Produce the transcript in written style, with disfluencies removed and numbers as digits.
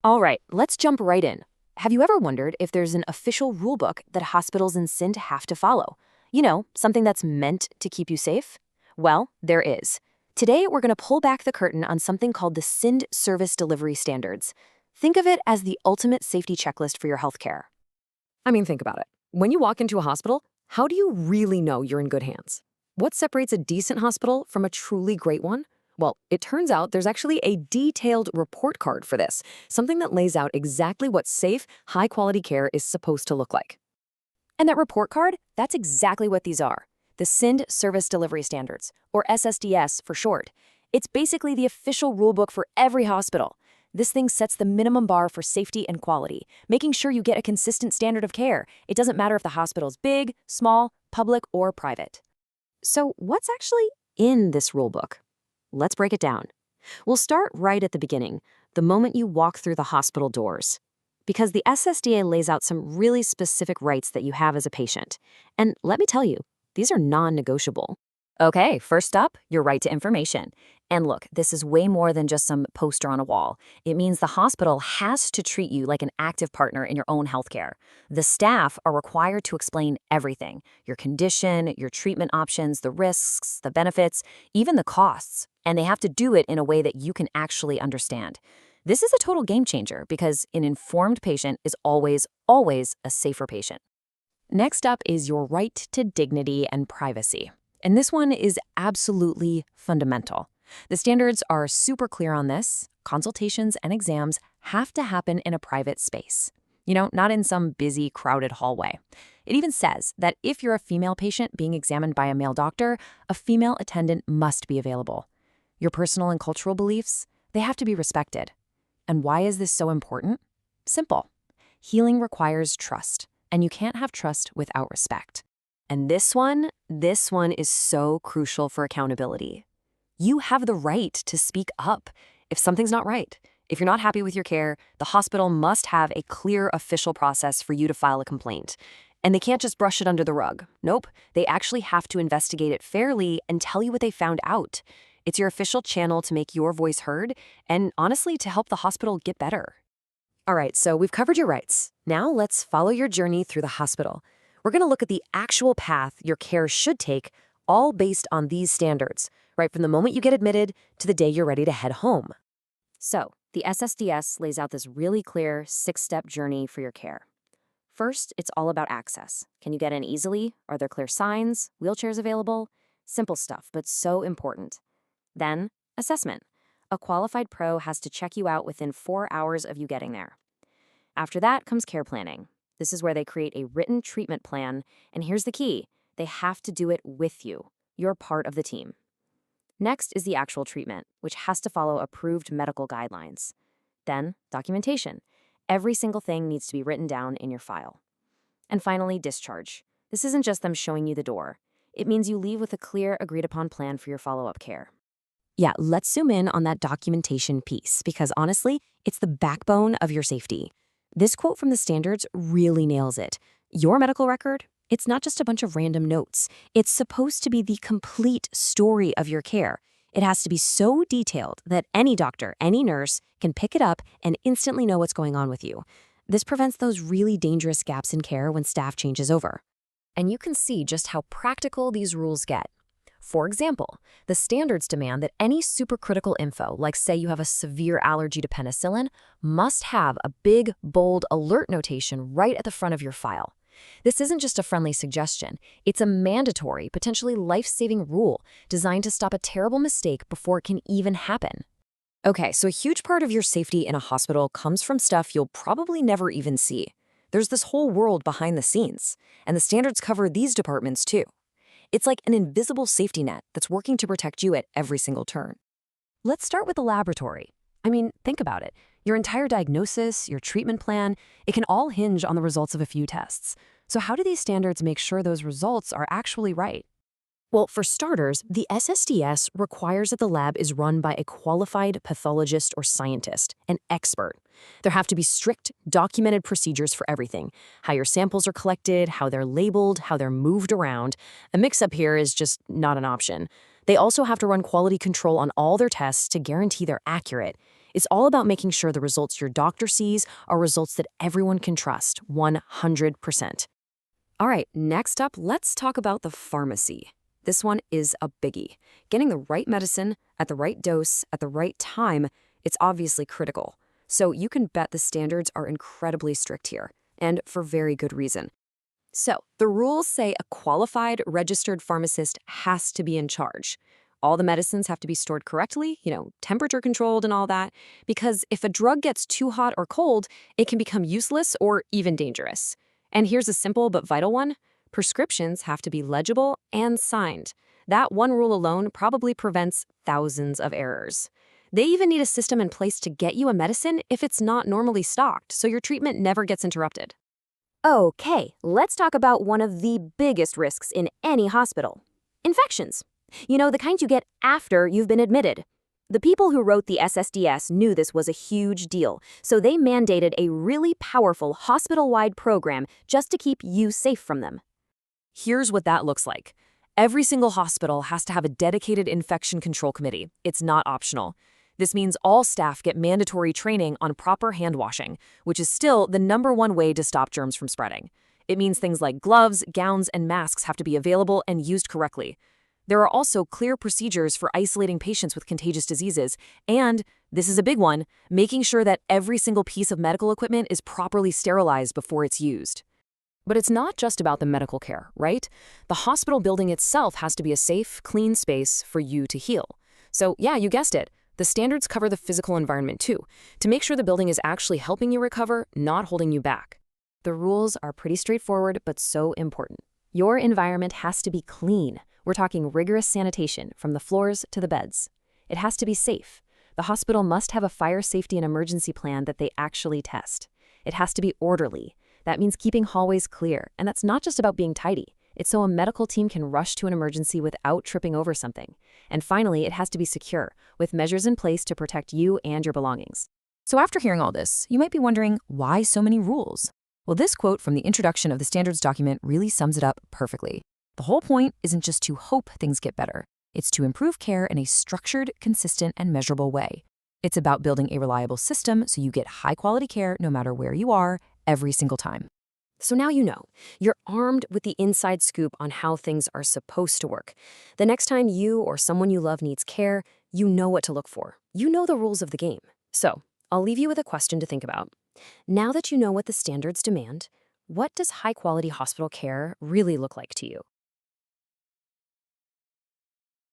All right, let's jump right in. Have you ever wondered if there's an official rulebook that hospitals and SIND have to follow? Something that's meant to keep you safe? Well, there is. Today, we're going to pull back the curtain on something called the SIND Service Delivery Standards. Think of it as the ultimate safety checklist for your healthcare. Think about it. When you walk into a hospital, how do you really know you're in good hands? What separates a decent hospital from a truly great one? Well, it turns out there's actually a detailed report card for this, something that lays out exactly what safe, high-quality care is supposed to look like. And that report card, that's exactly what these are. The SIND Service Delivery Standards, or SSDS for short. It's basically the official rulebook for every hospital. This thing sets the minimum bar for safety and quality, making sure you get a consistent standard of care. It doesn't matter if the hospital's big, small, public, or private. So what's actually in this rulebook? Let's break it down. We'll start right at the beginning, the moment you walk through the hospital doors. Because the SSDA lays out some really specific rights that you have as a patient. And let me tell you, these are non-negotiable. Okay, first up, your right to information. And look, this is way more than just some poster on a wall. It means the hospital has to treat you like an active partner in your own healthcare. The staff are required to explain everything: your condition, your treatment options, the risks, the benefits, even the costs. And they have to do it in a way that you can actually understand. This is a total game changer because an informed patient is always, always a safer patient. Next up is your right to dignity and privacy. And this one is absolutely fundamental. The standards are super clear on this. Consultations and exams have to happen in a private space. Not in some busy, crowded hallway. It even says that if you're a female patient being examined by a male doctor, a female attendant must be available. Your personal and cultural beliefs, they have to be respected. And why is this so important? Simple. Healing requires trust, and you can't have trust without respect. And this one is so crucial for accountability. You have the right to speak up if something's not right. If you're not happy with your care, the hospital must have a clear official process for you to file a complaint. And they can't just brush it under the rug. Nope, they actually have to investigate it fairly and tell you what they found out. It's your official channel to make your voice heard and, honestly, to help the hospital get better. All right, so we've covered your rights. Now let's follow your journey through the hospital. We're going to look at the actual path your care should take, all based on these standards, right from the moment you get admitted to the day you're ready to head home. So, the SSDS lays out this really clear 6-step journey for your care. First, it's all about access. Can you get in easily? Are there clear signs? Wheelchairs available? Simple stuff, but so important. Then, assessment. A qualified pro has to check you out within 4 hours of you getting there. After that comes care planning. This is where they create a written treatment plan, and here's the key: they have to do it with you. You're part of the team. Next is the actual treatment, which has to follow approved medical guidelines. Then, documentation. Every single thing needs to be written down in your file. And finally, discharge. This isn't just them showing you the door. It means you leave with a clear, agreed-upon plan for your follow-up care. Yeah, let's zoom in on that documentation piece, because honestly, it's the backbone of your safety. This quote from the standards really nails it. Your medical record, it's not just a bunch of random notes. It's supposed to be the complete story of your care. It has to be so detailed that any doctor, any nurse can pick it up and instantly know what's going on with you. This prevents those really dangerous gaps in care when staff changes over. And you can see just how practical these rules get. For example, the standards demand that any supercritical info, like say you have a severe allergy to penicillin, must have a big, bold alert notation right at the front of your file. This isn't just a friendly suggestion. It's a mandatory, potentially life-saving rule designed to stop a terrible mistake before it can even happen. Okay, so a huge part of your safety in a hospital comes from stuff you'll probably never even see. There's this whole world behind the scenes, and the standards cover these departments too. It's like an invisible safety net that's working to protect you at every single turn. Let's start with the laboratory. Think about it. Your entire diagnosis, your treatment plan, it can all hinge on the results of a few tests. So how do these standards make sure those results are actually right? Well, for starters, the SSDS requires that the lab is run by a qualified pathologist or scientist, an expert. There have to be strict, documented procedures for everything: how your samples are collected, how they're labeled, how they're moved around. A mix-up here is just not an option. They also have to run quality control on all their tests to guarantee they're accurate. It's all about making sure the results your doctor sees are results that everyone can trust, 100%. All right, next up, let's talk about the pharmacy. This one is a biggie. Getting the right medicine at the right dose at the right time, it's obviously critical. So you can bet the standards are incredibly strict here, and for very good reason. So the rules say a qualified, registered pharmacist has to be in charge. All the medicines have to be stored correctly, temperature controlled and all that, because if a drug gets too hot or cold, it can become useless or even dangerous. And here's a simple but vital one. Prescriptions have to be legible and signed. That one rule alone probably prevents thousands of errors. They even need a system in place to get you a medicine if it's not normally stocked, so your treatment never gets interrupted. Okay, let's talk about one of the biggest risks in any hospital. Infections. The kind you get after you've been admitted. The people who wrote the SSDS knew this was a huge deal, so they mandated a really powerful hospital-wide program just to keep you safe from them. Here's what that looks like. Every single hospital has to have a dedicated infection control committee. It's not optional. This means all staff get mandatory training on proper hand washing, which is still the #1 way to stop germs from spreading. It means things like gloves, gowns, and masks have to be available and used correctly. There are also clear procedures for isolating patients with contagious diseases, and, this is a big one, making sure that every single piece of medical equipment is properly sterilized before it's used. But it's not just about the medical care, right? The hospital building itself has to be a safe, clean space for you to heal. So yeah, you guessed it. The standards cover the physical environment too, to make sure the building is actually helping you recover, not holding you back. The rules are pretty straightforward, but so important. Your environment has to be clean. We're talking rigorous sanitation from the floors to the beds. It has to be safe. The hospital must have a fire safety and emergency plan that they actually test. It has to be orderly. That means keeping hallways clear, and that's not just about being tidy. It's so a medical team can rush to an emergency without tripping over something. And finally, it has to be secure, with measures in place to protect you and your belongings. So after hearing all this, you might be wondering, why so many rules? Well, this quote from the introduction of the standards document really sums it up perfectly. The whole point isn't just to hope things get better. It's to improve care in a structured, consistent, and measurable way. It's about building a reliable system so you get high-quality care no matter where you are, every single time. So now you know. You're armed with the inside scoop on how things are supposed to work. The next time you or someone you love needs care, you know what to look for. You know the rules of the game. So I'll leave you with a question to think about. Now that you know what the standards demand, what does high-quality hospital care really look like to you?